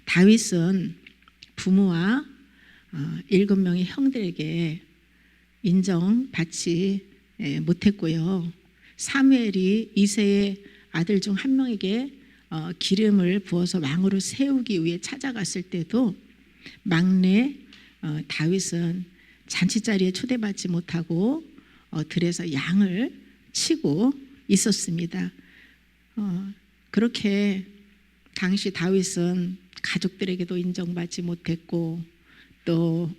다윗은 부모와 7명의 형들에게 인정받지 못했고요. 사무엘이 이새의 아들 중 한 명에게 기름을 부어서 왕으로 세우기 위해 찾아갔을 때도 막내 다윗은 잔치자리에 초대받지 못하고 들에서 양을 치고 있었습니다. 그렇게 당시 다윗은 가족들에게도 인정받지 못했고 또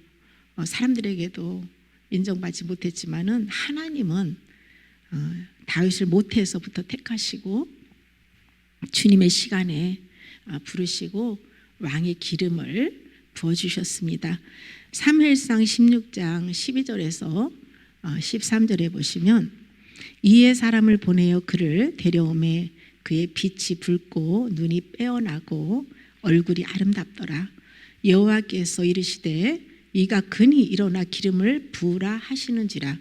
사람들에게도 인정받지 못했지만은 하나님은 다윗을 모태에서부터 택하시고 주님의 시간에 부르시고 왕의 기름을 부어주셨습니다. 사무엘상 16장 12절에서 13절에 보시면 이에 사람을 보내어 그를 데려오매 그의 빛이 붉고 눈이 빼어나고 얼굴이 아름답더라. 여호와께서 이르시되 이가 그니 일어나 기름을 부으라 하시는지라.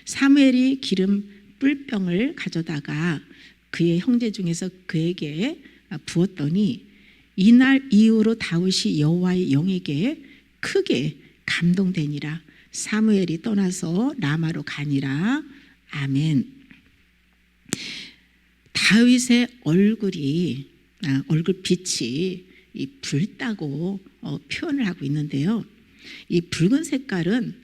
사무엘이 기름 뿔병을 가져다가 그의 형제 중에서 그에게 부었더니 이날 이후로 다윗이 여호와의 영에게 크게 감동되니라. 사무엘이 떠나서 라마로 가니라. 아멘. 다윗의 얼굴이 얼굴 빛이 붉다고 표현을 하고 있는데요. 이 붉은 색깔은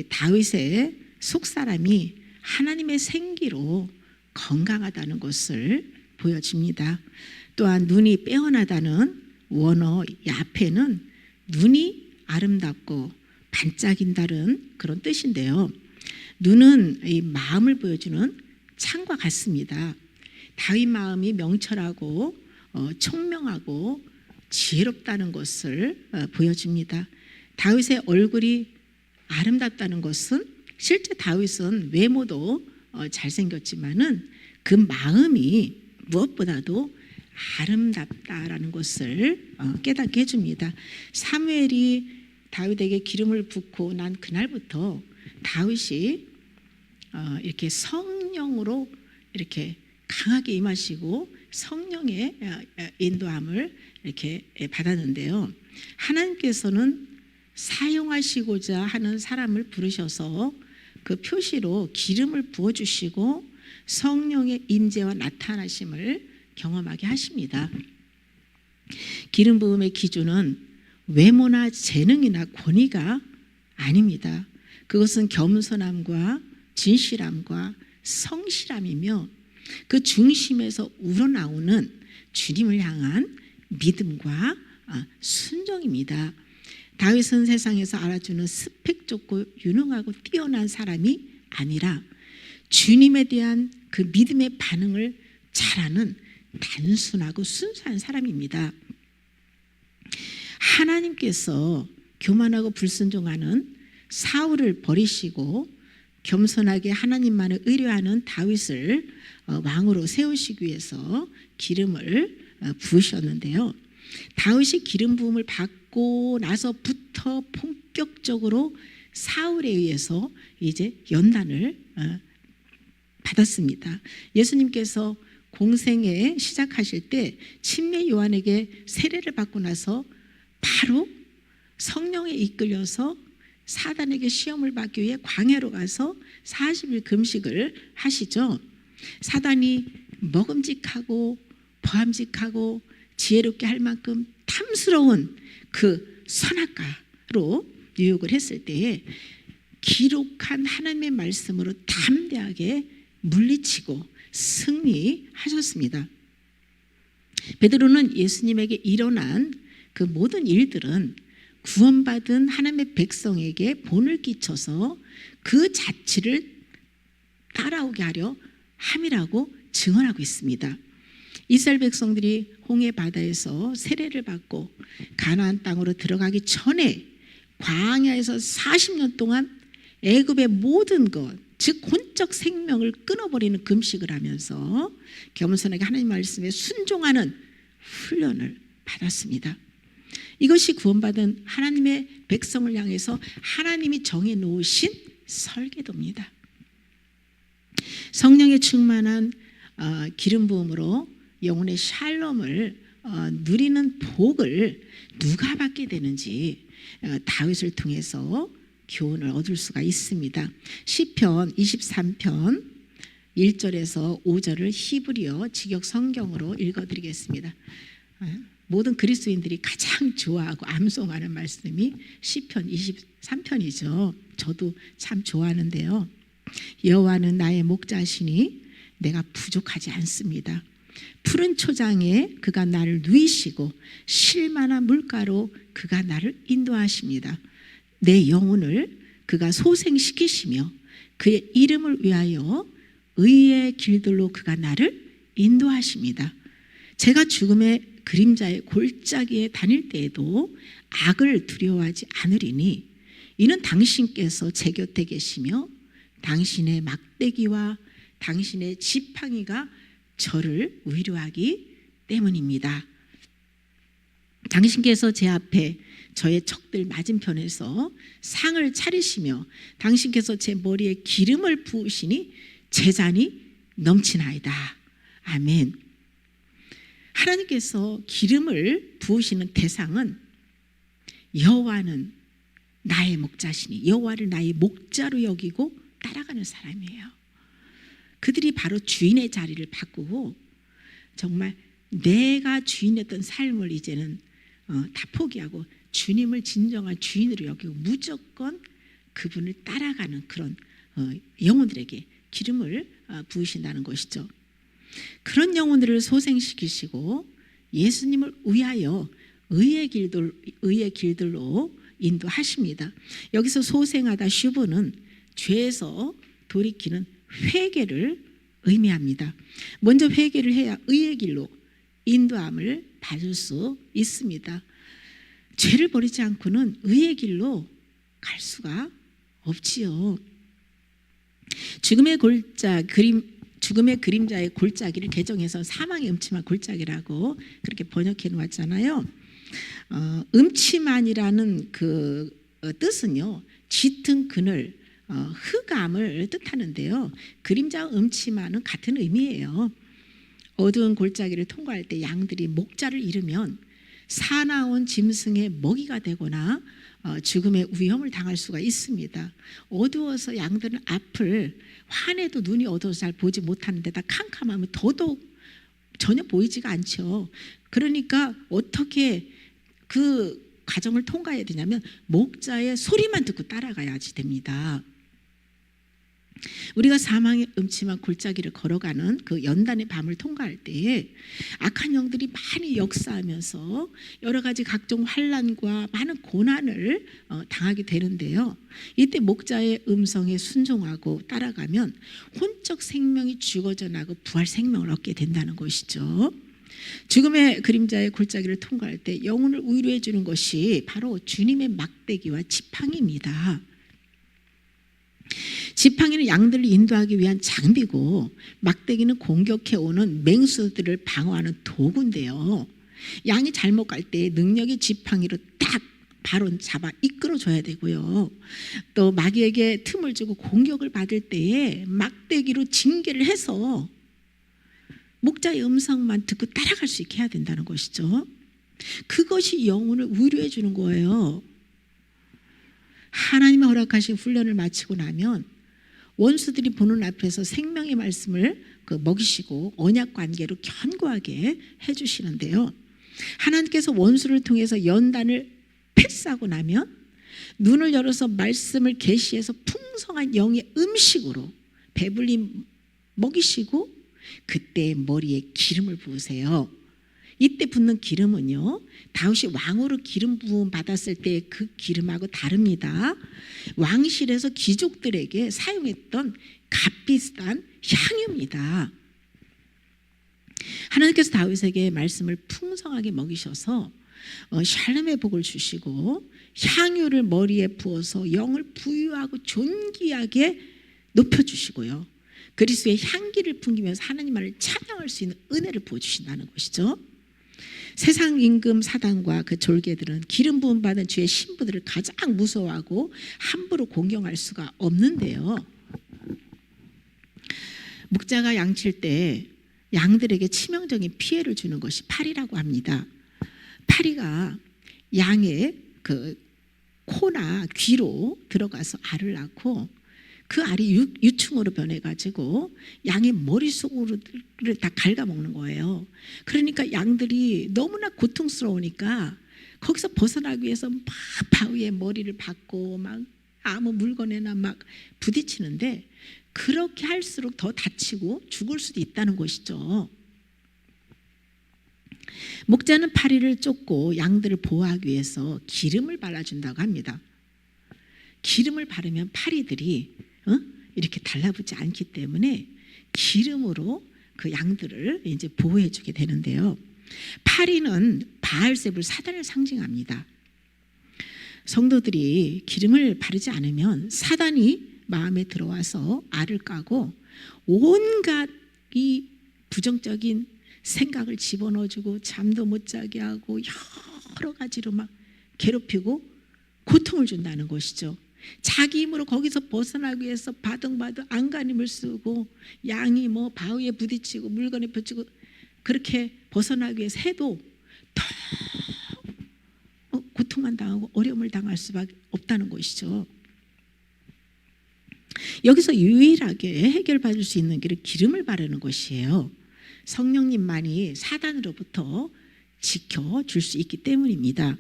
다윗의 속사람이 하나님의 생기로 건강하다는 것을 보여줍니다. 또한 눈이 빼어나다는 원어 야페는 눈이 아름답고 반짝인다는 그런 뜻인데요. 눈은 이 마음을 보여주는 창과 같습니다. 다윗 마음이 명철하고 총명하고 지혜롭다는 것을 보여줍니다. 다윗의 얼굴이 아름답다는 것은 실제 다윗은 외모도 잘생겼지만은 그 마음이 무엇보다도 아름답다라는 것을 깨닫게 해줍니다. 사무엘이 다윗에게 기름을 붓고 난 그날부터 다윗이 이렇게 성령으로 이렇게 강하게 임하시고 성령의 인도함을 이렇게 받았는데요. 하나님께서는 사용하시고자 하는 사람을 부르셔서 그 표시로 기름을 부어주시고 성령의 임재와 나타나심을 경험하게 하십니다. 기름 부음의 기준은 외모나 재능이나 권위가 아닙니다. 그것은 겸손함과 진실함과 성실함이며 그 중심에서 우러나오는 주님을 향한 믿음과 순종입니다. 다윗은 세상에서 알아주는 스펙 좋고 유능하고 뛰어난 사람이 아니라 주님에 대한 그 믿음의 반응을 잘하는 단순하고 순수한 사람입니다. 하나님께서 교만하고 불순종하는 사울을 버리시고 겸손하게 하나님만을 의뢰하는 다윗을 왕으로 세우시기 위해서 기름을 부으셨는데요. 다윗이 기름 부음을 받고 나서부터 본격적으로 사울에 의해서 이제 연단을 받았습니다. 예수님께서 공생에 시작하실 때 침례 요한에게 세례를 받고 나서 바로 성령에 이끌려서 사단에게 시험을 받기 위해 광야로 가서 40일 금식을 하시죠. 사단이 먹음직하고 보암직하고 지혜롭게 할 만큼 탐스러운 그 선악과로 유혹을 했을 때에 기록한 하나님의 말씀으로 담대하게 물리치고 승리하셨습니다. 베드로는 예수님에게 일어난 그 모든 일들은 구원받은 하나님의 백성에게 본을 끼쳐서 그 자취를 따라오게 하려 함이라고 증언하고 있습니다. 이스라엘 백성들이 홍해 바다에서 세례를 받고 가나안 땅으로 들어가기 전에 광야에서 40년 동안 애굽의 모든 것, 즉 혼적 생명을 끊어버리는 금식을 하면서 겸손하게 하나님 말씀에 순종하는 훈련을 받았습니다. 이것이 구원받은 하나님의 백성을 향해서 하나님이 정해 놓으신 설계도입니다. 성령에 충만한 기름 부음으로 영혼의 샬롬을 누리는 복을 누가 받게 되는지 다윗을 통해서 교훈을 얻을 수가 있습니다. 시편 23편 1절에서 5절을 히브리어 직역 성경으로 읽어드리겠습니다. 모든 그리스도인들이 가장 좋아하고 암송하는 말씀이 시편 23편이죠. 저도 참 좋아하는데요. 여호와는 나의 목자시니 내가 부족하지 않습니다. 푸른 초장에 그가 나를 누이시고 쉴만한 물가로 그가 나를 인도하십니다. 내 영혼을 그가 소생시키시며 그의 이름을 위하여 의의 길들로 그가 나를 인도하십니다. 제가 죽음의 그림자의 골짜기에 다닐 때에도 악을 두려워하지 않으리니 이는 당신께서 제 곁에 계시며 당신의 막대기와 당신의 지팡이가 저를 위로하기 때문입니다. 당신께서 제 앞에 저의 적들 맞은편에서 상을 차리시며 당신께서 제 머리에 기름을 부으시니 제 잔이 넘치나이다. 아멘. 하나님께서 기름을 부으시는 대상은 여호와는 나의 목자시니 여호와를 나의 목자로 여기고 따라가는 사람이에요. 그들이 바로 주인의 자리를 바꾸고 정말 내가 주인이었던 삶을 이제는 다 포기하고 주님을 진정한 주인으로 여기고 무조건 그분을 따라가는 그런 영혼들에게 기름을 부으신다는 것이죠. 그런 영혼들을 소생시키시고 예수님을 위하여 의의 길들로 인도하십니다. 여기서 소생하다 슈브는 죄에서 돌이키는 회개를 의미합니다. 먼저 회개를 해야 의의 길로 인도함을 받을 수 있습니다. 죄를 버리지 않고는 의의 길로 갈 수가 없지요. 죽음의 그림자의 골짜기를 개정해서 사망의 음침한 골짜기라고 그렇게 번역해 놓았잖아요. 음침한이라는 그 뜻은요, 짙은 그늘, 흑암을 뜻하는데요. 그림자와 음침한은 같은 의미예요. 어두운 골짜기를 통과할 때 양들이 목자를 잃으면 사나운 짐승의 먹이가 되거나 죽음의 위험을 당할 수가 있습니다. 어두워서 양들은 앞을 환해도 눈이 어두워서 잘 보지 못하는 데다 캄캄하면 더더욱 전혀 보이지가 않죠. 그러니까 어떻게 그 과정을 통과해야 되냐면 목자의 소리만 듣고 따라가야지 됩니다. 우리가 사망의 음침한 골짜기를 걸어가는 그 연단의 밤을 통과할 때에 악한 영들이 많이 역사하면서 여러 가지 각종 환난과 많은 고난을 당하게 되는데요. 이때 목자의 음성에 순종하고 따라가면 혼적 생명이 죽어져 나고 부활 생명을 얻게 된다는 것이죠. 죽음의 그림자의 골짜기를 통과할 때 영혼을 위로해 주는 것이 바로 주님의 막대기와 지팡이입니다. 지팡이는 양들을 인도하기 위한 장비고 막대기는 공격해 오는 맹수들을 방어하는 도구인데요. 양이 잘못 갈 때 능력의 지팡이로 딱 바로 잡아 이끌어줘야 되고요. 또 마귀에게 틈을 주고 공격을 받을 때에 막대기로 징계를 해서 목자의 음성만 듣고 따라갈 수 있게 해야 된다는 것이죠. 그것이 영혼을 위로해 주는 거예요. 하나님이 허락하신 훈련을 마치고 나면 원수들이 보는 앞에서 생명의 말씀을 먹이시고 언약 관계로 견고하게 해주시는데요. 하나님께서 원수를 통해서 연단을 패스하고 나면 눈을 열어서 말씀을 계시해서 풍성한 영의 음식으로 배불리 먹이시고 그때 머리에 기름을 부으세요. 이때 붓는 기름은요, 다윗이 왕으로 기름 부음 받았을 때 그 기름하고 다릅니다. 왕실에서 귀족들에게 사용했던 값비싼 향유입니다. 하나님께서 다윗에게 말씀을 풍성하게 먹이셔서 샬롬의 복을 주시고 향유를 머리에 부어서 영을 부유하고 존귀하게 높여주시고요, 그리스도의 향기를 풍기면서 하나님만을 찬양할 수 있는 은혜를 부어주신다는 것이죠. 세상 임금 사단과 그 졸개들은 기름 부음 받은 주의 신부들을 가장 무서워하고 함부로 공경할 수가 없는데요. 목자가 양칠 때 양들에게 치명적인 피해를 주는 것이 파리라고 합니다. 파리가 양의 그 코나 귀로 들어가서 알을 낳고 그 알이 유충으로 변해가지고 양의 머릿속으로 다 갉아먹는 거예요. 그러니까 양들이 너무나 고통스러우니까 거기서 벗어나기 위해서 막 바위에 머리를 박고 막 아무 물건에나 막 부딪히는데 그렇게 할수록 더 다치고 죽을 수도 있다는 것이죠. 목자는 파리를 쫓고 양들을 보호하기 위해서 기름을 발라준다고 합니다. 기름을 바르면 파리들이 이렇게 달라붙지 않기 때문에 기름으로 그 양들을 이제 보호해주게 되는데요. 파리는 바알세불 사단을 상징합니다. 성도들이 기름을 바르지 않으면 사단이 마음에 들어와서 알을 까고 온갖 이 부정적인 생각을 집어넣어주고 잠도 못 자게 하고 여러 가지로 막 괴롭히고 고통을 준다는 것이죠. 자기 힘으로 거기서 벗어나기 위해서 바둥바둥 안간힘을 쓰고 양이 뭐 바위에 부딪히고 물건에 부딪히고 그렇게 벗어나기 위해서 해도 더 고통만 당하고 어려움을 당할 수밖에 없다는 것이죠. 여기서 유일하게 해결받을 수 있는 길은 기름을 바르는 것이에요. 성령님만이 사단으로부터 지켜줄 수 있기 때문입니다.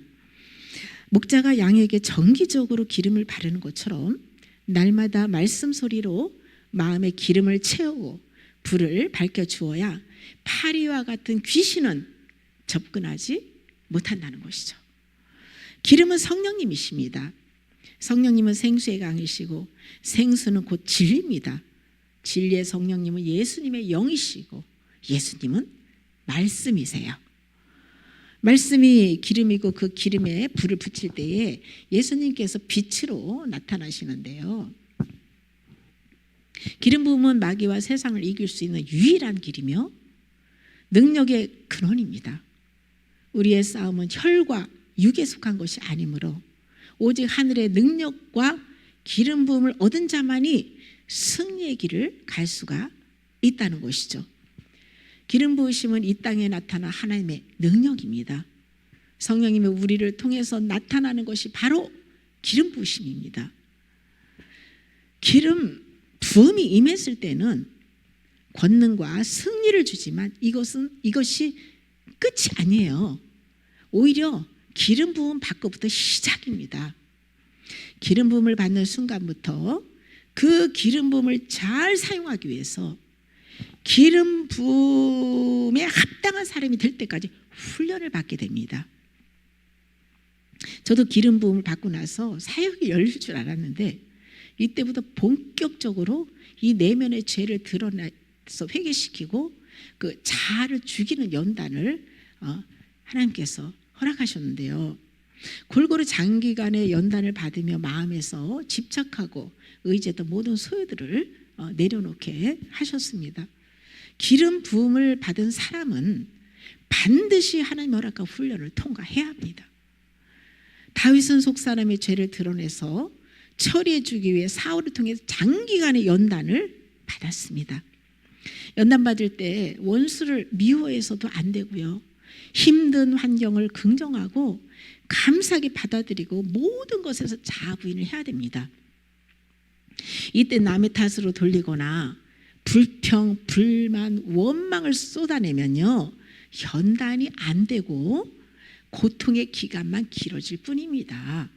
목자가 양에게 정기적으로 기름을 바르는 것처럼 날마다 말씀 소리로 마음에 기름을 채우고 불을 밝혀주어야 파리와 같은 귀신은 접근하지 못한다는 것이죠. 기름은 성령님이십니다. 성령님은 생수의 강이시고 생수는 곧 진리입니다. 진리의 성령님은 예수님의 영이시고 예수님은 말씀이세요. 말씀이 기름이고 그 기름에 불을 붙일 때에 예수님께서 빛으로 나타나시는데요. 기름 부음은 마귀와 세상을 이길 수 있는 유일한 길이며 능력의 근원입니다. 우리의 싸움은 혈과 육에 속한 것이 아니므로 오직 하늘의 능력과 기름 부음을 얻은 자만이 승리의 길을 갈 수가 있다는 것이죠. 기름 부으심은 이 땅에 나타난 하나님의 능력입니다. 성령님의 우리를 통해서 나타나는 것이 바로 기름 부으심입니다. 기름 부음이 임했을 때는 권능과 승리를 주지만 이것이 끝이 아니에요. 오히려 기름 부음 받고부터 시작입니다. 기름 부음을 받는 순간부터 그 기름 부음을 잘 사용하기 위해서 기름 부음에 합당한 사람이 될 때까지 훈련을 받게 됩니다. 저도 기름 부음을 받고 나서 사역이 열릴 줄 알았는데 이때부터 본격적으로 이 내면의 죄를 드러내서 회개시키고 그 자아를 죽이는 연단을 하나님께서 허락하셨는데요. 골고루 장기간의 연단을 받으며 마음에서 집착하고 의지했던 모든 소유들을 내려놓게 하셨습니다. 기름 부음을 받은 사람은 반드시 하나님 허락한 훈련을 통과해야 합니다. 다윗은 속사람의 죄를 드러내서 처리해 주기 위해 사울을 통해서 장기간의 연단을 받았습니다. 연단 받을 때 원수를 미워해서도 안 되고요. 힘든 환경을 긍정하고 감사하게 받아들이고 모든 것에서 자아 부인을 해야 됩니다. 이때 남의 탓으로 돌리거나 불평, 불만, 원망을 쏟아내면요 연단이 안 되고 고통의 기간만 길어질 뿐입니다.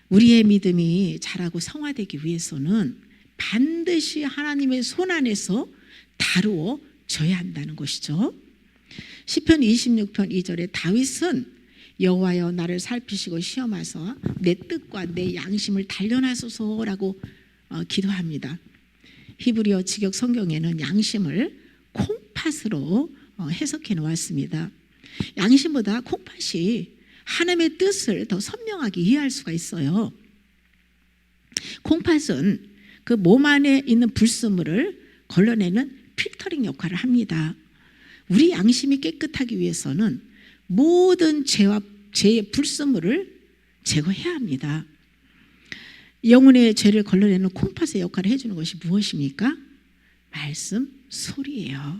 우리의 믿음이 자라고 성화되기 위해서는 반드시 하나님의 손 안에서 다루어져야 한다는 것이죠. 시편 26편 2절에 다윗은 여호와여 나를 살피시고 시험하사 내 뜻과 내 양심을 단련하소서라고 기도합니다. 히브리어 직역 성경에는 양심을 콩팥으로 해석해 놓았습니다. 양심보다 콩팥이 하나님의 뜻을 더 선명하게 이해할 수가 있어요. 콩팥은 그 몸 안에 있는 불순물을 걸러내는 필터링 역할을 합니다. 우리 양심이 깨끗하기 위해서는 모든 죄의 불순물을 제거해야 합니다. 영혼의 죄를 걸러내는 콩팥의 역할을 해주는 것이 무엇입니까? 말씀, 소리예요.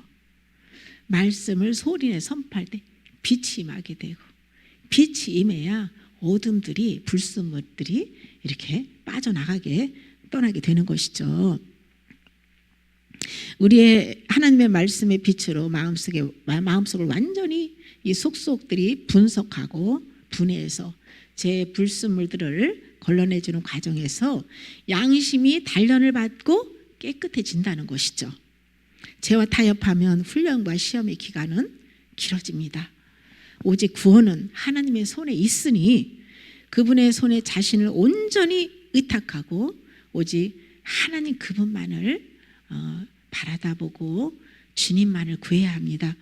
말씀을 소리내 선포할 때 빛이 임하게 되고, 빛이 임해야 어둠들이, 불순물들이 이렇게 빠져나가게, 떠나게 되는 것이죠. 우리의 하나님의 말씀의 빛으로 마음속을 완전히 이 속속들이 분석하고 분해해서 제 불순물들을 걸러내주는 과정에서 양심이 단련을 받고 깨끗해진다는 것이죠. 죄와 타협하면 훈련과 시험의 기간은 길어집니다. 오직 구원은 하나님의 손에 있으니 그분의 손에 자신을 온전히 의탁하고 오직 하나님 그분만을 바라다보고 주님만을 구해야 합니다.